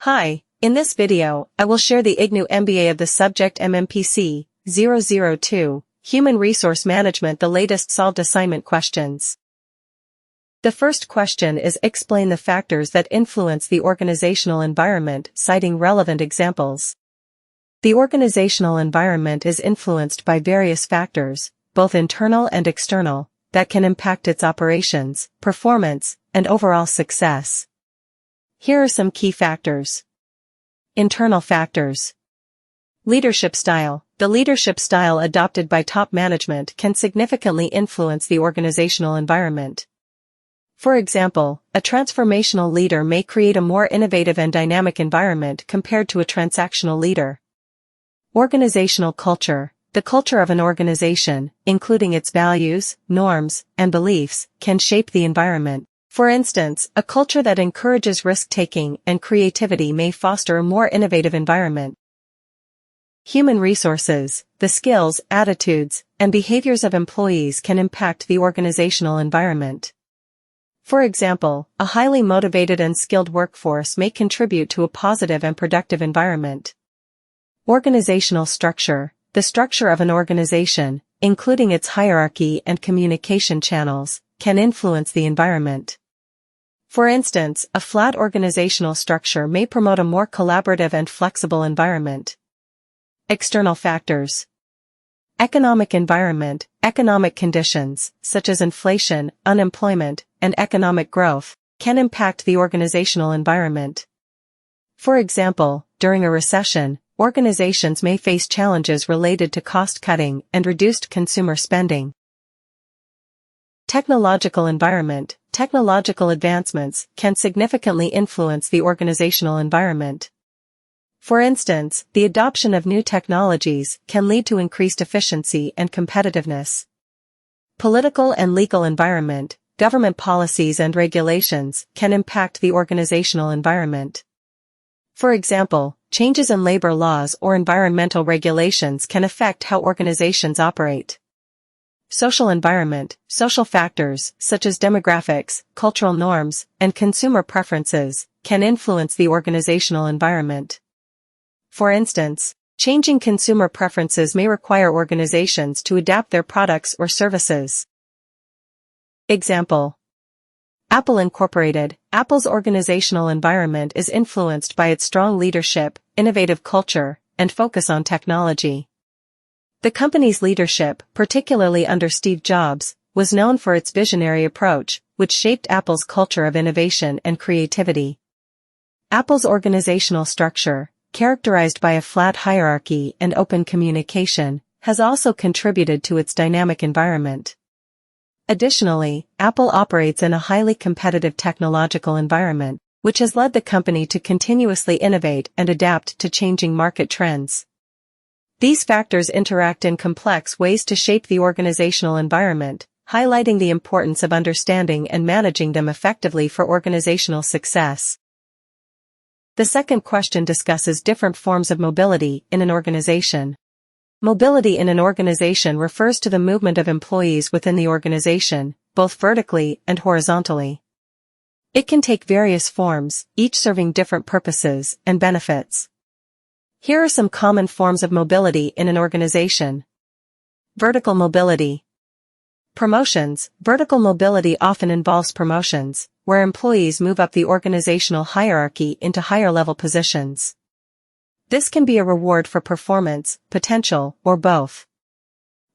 Hi, in this video, I will share the IGNOU MBA of the subject MMPC-002, Human Resource Management, the latest solved assignment questions. The first question is explain the factors that influence the organizational environment, citing relevant examples. The organizational environment is influenced by various factors, both internal and external, that can impact its operations, performance, and overall success. Here are some key factors. Internal factors. Leadership style. The leadership style adopted by top management can significantly influence the organizational environment. For example, a transformational leader may create a more innovative and dynamic environment compared to a transactional leader. Organizational culture. The culture of an organization, including its values, norms, and beliefs, can shape the environment. For instance, a culture that encourages risk-taking and creativity may foster a more innovative environment. Human resources. The skills, attitudes, and behaviors of employees can impact the organizational environment. For example, a highly motivated and skilled workforce may contribute to a positive and productive environment. Organizational structure. The structure of an organization, including its hierarchy and communication channels, can influence the environment. For instance, a flat organizational structure may promote a more collaborative and flexible environment. External factors. Economic environment. Economic conditions, such as inflation, unemployment, and economic growth, can impact the organizational environment. For example, during a recession, organizations may face challenges related to cost-cutting and reduced consumer spending. Technological environment. Technological advancements can significantly influence the organizational environment. For instance, the adoption of new technologies can lead to increased efficiency and competitiveness. Political and legal environment. Government policies and regulations can impact the organizational environment. For example, changes in labor laws or environmental regulations can affect how organizations operate. Social environment. Social factors, such as demographics, cultural norms, and consumer preferences, can influence the organizational environment. For instance, changing consumer preferences may require organizations to adapt their products or services. Example: Apple Incorporated. Apple's organizational environment is influenced by its strong leadership, innovative culture, and focus on technology. The company's leadership, particularly under Steve Jobs, was known for its visionary approach, which shaped Apple's culture of innovation and creativity. Apple's organizational structure, characterized by a flat hierarchy and open communication, has also contributed to its dynamic environment. Additionally, Apple operates in a highly competitive technological environment, which has led the company to continuously innovate and adapt to changing market trends. These factors interact in complex ways to shape the organizational environment, highlighting the importance of understanding and managing them effectively for organizational success. The second question discusses different forms of mobility in an organization. Mobility in an organization refers to the movement of employees within the organization, both vertically and horizontally. It can take various forms, each serving different purposes and benefits. Here are some common forms of mobility in an organization. Vertical mobility. Promotions. Vertical mobility often involves promotions, where employees move up the organizational hierarchy into higher-level positions. This can be a reward for performance, potential, or both.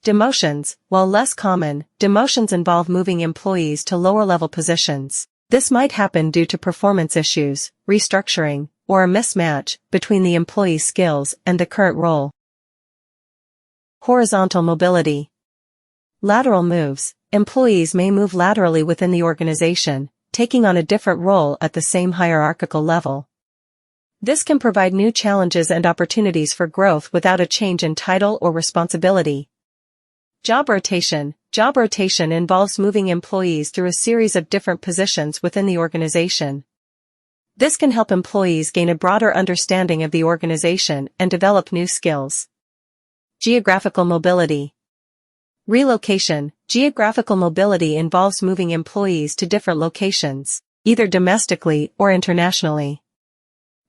Demotions. While less common, demotions involve moving employees to lower-level positions. This might happen due to performance issues, restructuring, or a mismatch between the employee's skills and the current role. Horizontal mobility. Lateral moves. Employees may move laterally within the organization, taking on a different role at the same hierarchical level. This can provide new challenges and opportunities for growth without a change in title or responsibility. Job rotation. Job rotation involves moving employees through a series of different positions within the organization. This can help employees gain a broader understanding of the organization and develop new skills. Geographical mobility. Relocation. Geographical mobility involves moving employees to different locations, either domestically or internationally.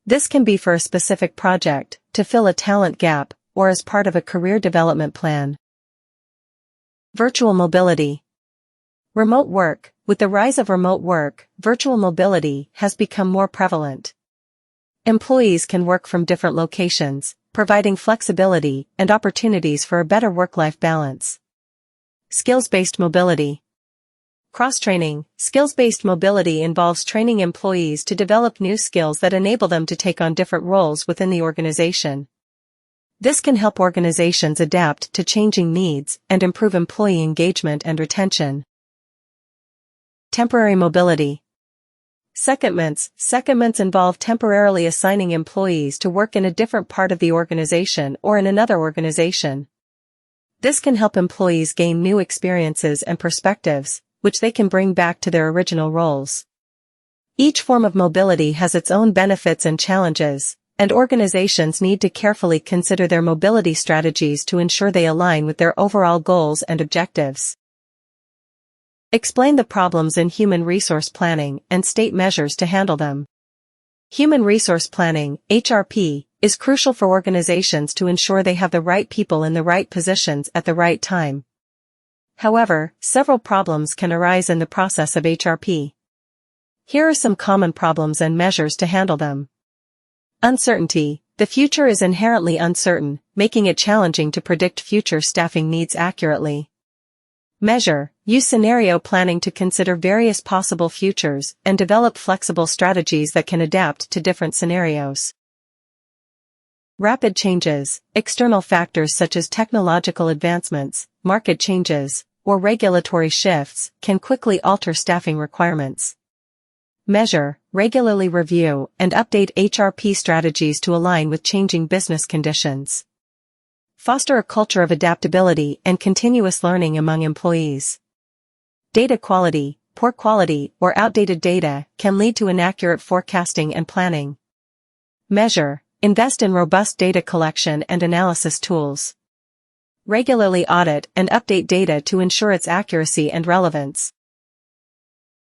This can be for a specific project, to fill a talent gap, or as part of a career development plan. Virtual mobility. Remote work. With the rise of remote work, virtual mobility has become more prevalent. Employees can work from different locations, providing flexibility and opportunities for a better work-life balance. Skills-based mobility. Cross-training. Skills-based mobility involves training employees to develop new skills that enable them to take on different roles within the organization. This can help organizations adapt to changing needs and improve employee engagement and retention. Temporary mobility. Secondments. Secondments involve temporarily assigning employees to work in a different part of the organization or in another organization. This can help employees gain new experiences and perspectives, which they can bring back to their original roles. Each form of mobility has its own benefits and challenges, and organizations need to carefully consider their mobility strategies to ensure they align with their overall goals and objectives. Explain the problems in human resource planning and state measures to handle them. Human resource planning, HRP, is crucial for organizations to ensure they have the right people in the right positions at the right time. However, several problems can arise in the process of HRP. Here are some common problems and measures to handle them. Uncertainty. The future is inherently uncertain, making it challenging to predict future staffing needs accurately. Measure. Use scenario planning to consider various possible futures and develop flexible strategies that can adapt to different scenarios. Rapid changes. External factors such as technological advancements, market changes, or regulatory shifts can quickly alter staffing requirements. Measure. Regularly review and update HRP strategies to align with changing business conditions. Foster a culture of adaptability and continuous learning among employees. Data quality. Poor quality or outdated data can lead to inaccurate forecasting and planning. Measure. Invest in robust data collection and analysis tools. Regularly audit and update data to ensure its accuracy and relevance.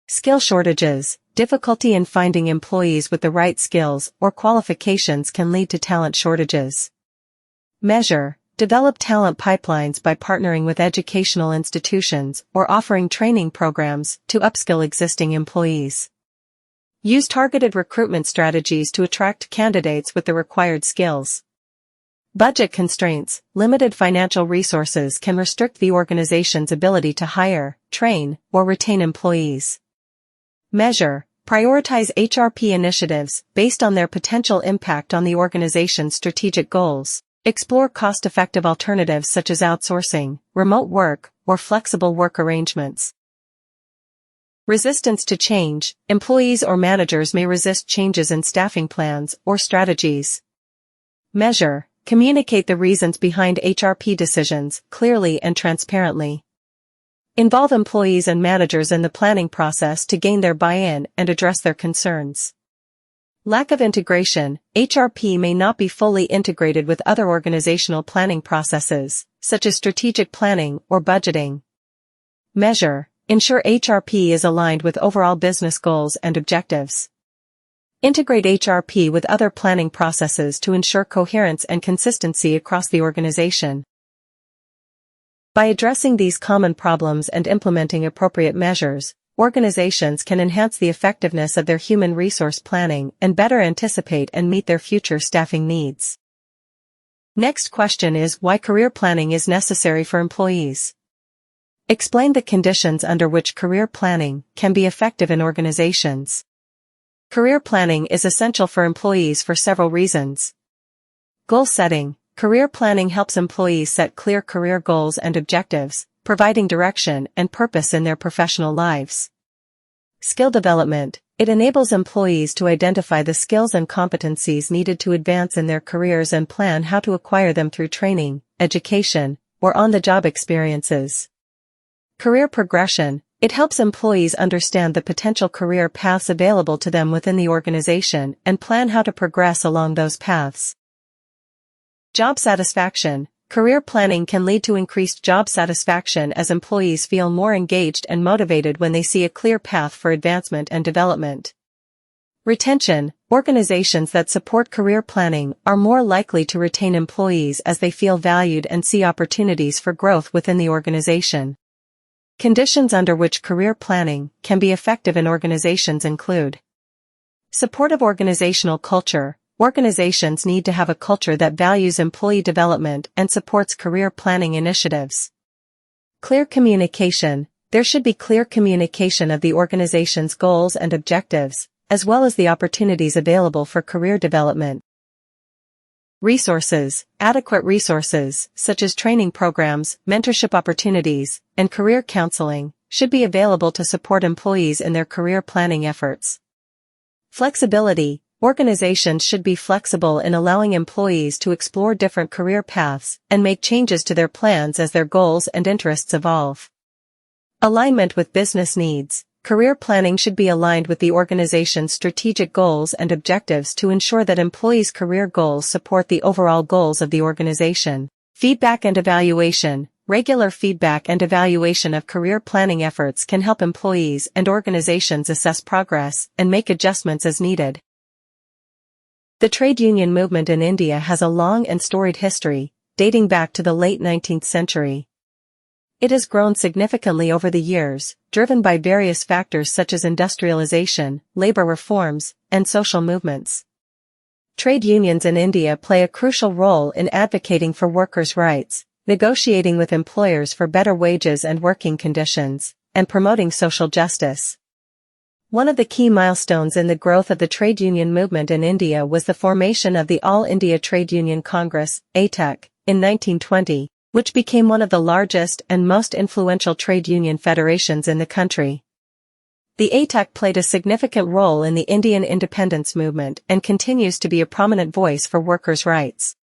Skill shortages. Difficulty in finding employees with the right skills or qualifications can lead to talent shortages. Measure. Develop talent pipelines by partnering with educational institutions or offering training programs to upskill existing employees. Use targeted recruitment strategies to attract candidates with the required skills. Budget constraints. Limited financial resources can restrict the organization's ability to hire, train, or retain employees. Measure. Prioritize HRP initiatives based on their potential impact on the organization's strategic goals. Explore cost-effective alternatives such as outsourcing, remote work, or flexible work arrangements. Resistance to change. Employees or managers may resist changes in staffing plans or strategies. Measure. Communicate the reasons behind HRP decisions clearly and transparently. Involve employees and managers in the planning process to gain their buy-in and address their concerns. Lack of integration. HRP may not be fully integrated with other organizational planning processes, such as strategic planning or budgeting. Measure. Ensure HRP is aligned with overall business goals and objectives. Integrate HRP with other planning processes to ensure coherence and consistency across the organization. By addressing these common problems and implementing appropriate measures, organizations can enhance the effectiveness of their human resource planning and better anticipate and meet their future staffing needs. Next question is why career planning is necessary for employees. Explain the conditions under which career planning can be effective in organizations. Career planning is essential for employees for several reasons. Goal setting. Career planning helps employees set clear career goals and objectives, providing direction and purpose in their professional lives. Skill development. It enables employees to identify the skills and competencies needed to advance in their careers and plan how to acquire them through training, education, or on-the-job experiences. Career progression. It helps employees understand the potential career paths available to them within the organization and plan how to progress along those paths. Job satisfaction. Career planning can lead to increased job satisfaction as employees feel more engaged and motivated when they see a clear path for advancement and development. Retention. Organizations that support career planning are more likely to retain employees as they feel valued and see opportunities for growth within the organization. Conditions under which career planning can be effective in organizations include supportive organizational culture. Organizations need to have a culture that values employee development and supports career planning initiatives. Clear communication. There should be clear communication of the organization's goals and objectives, as well as the opportunities available for career development. Resources. Adequate resources, such as training programs, mentorship opportunities, and career counseling, should be available to support employees in their career planning efforts. Flexibility. Organizations should be flexible in allowing employees to explore different career paths and make changes to their plans as their goals and interests evolve. Alignment with business needs. Career planning should be aligned with the organization's strategic goals and objectives to ensure that employees' career goals support the overall goals of the organization. Feedback and evaluation. Regular feedback and evaluation of career planning efforts can help employees and organizations assess progress and make adjustments as needed. The trade union movement in India has a long and storied history, dating back to the late 19th century. It has grown significantly over the years, driven by various factors such as industrialization, labor reforms, and social movements. Trade unions in India play a crucial role in advocating for workers' rights, negotiating with employers for better wages and working conditions, and promoting social justice. One of the key milestones in the growth of the trade union movement in India was the formation of the All India Trade Union Congress, ATUC, in 1920. Which became one of the largest and most influential trade union federations in the country. The ATUC played a significant role in the Indian independence movement and continues to be a prominent voice for workers' rights.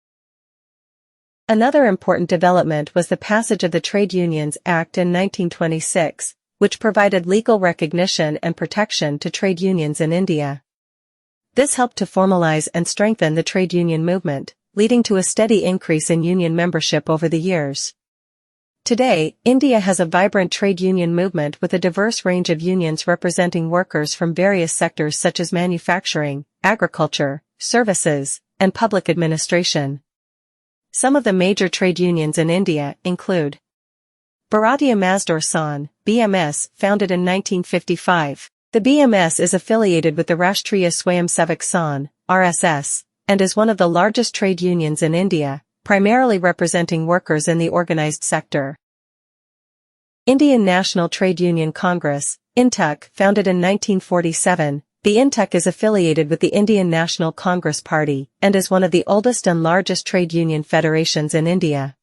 Another important development was the passage of the Trade Unions Act in 1926, which provided legal recognition and protection to trade unions in India. This helped to formalize and strengthen the trade union movement, leading to a steady increase in union membership over the years. Today, India has a vibrant trade union movement with a diverse range of unions representing workers from various sectors such as manufacturing, agriculture, services, and public administration. Some of the major trade unions in India include Bharatiya Mazdoor Sangh, BMS, founded in 1955. The BMS is affiliated with the Rashtriya Swayamsevak Sangh, RSS, and is one of the largest trade unions in India, primarily representing workers in the organized sector. Indian National Trade Union Congress, INTUC, founded in 1947, the INTUC is affiliated with the Indian National Congress Party and is one of the oldest and largest trade union federations in India.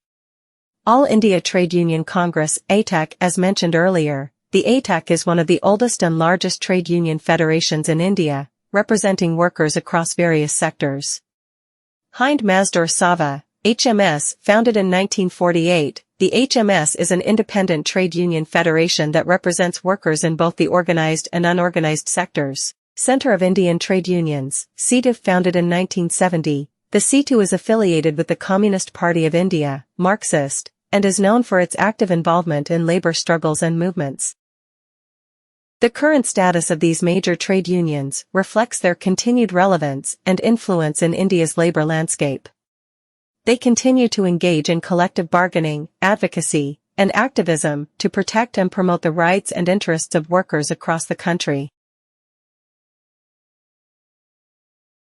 All India Trade Union Congress, ATUC, as mentioned earlier, the ATUC is one of the oldest and largest trade union federations in India, representing workers across various sectors. Hind Mazdoor Sabha, HMS, founded in 1948, the HMS is an independent trade union federation that represents workers in both the organized and unorganized sectors. Center of Indian Trade Unions, CITU, founded in 1970, the CITU is affiliated with the Communist Party of India, Marxist, and is known for its active involvement in labor struggles and movements. The current status of these major trade unions reflects their continued relevance and influence in India's labor landscape. They continue to engage in collective bargaining, advocacy, and activism to protect and promote the rights and interests of workers across the country.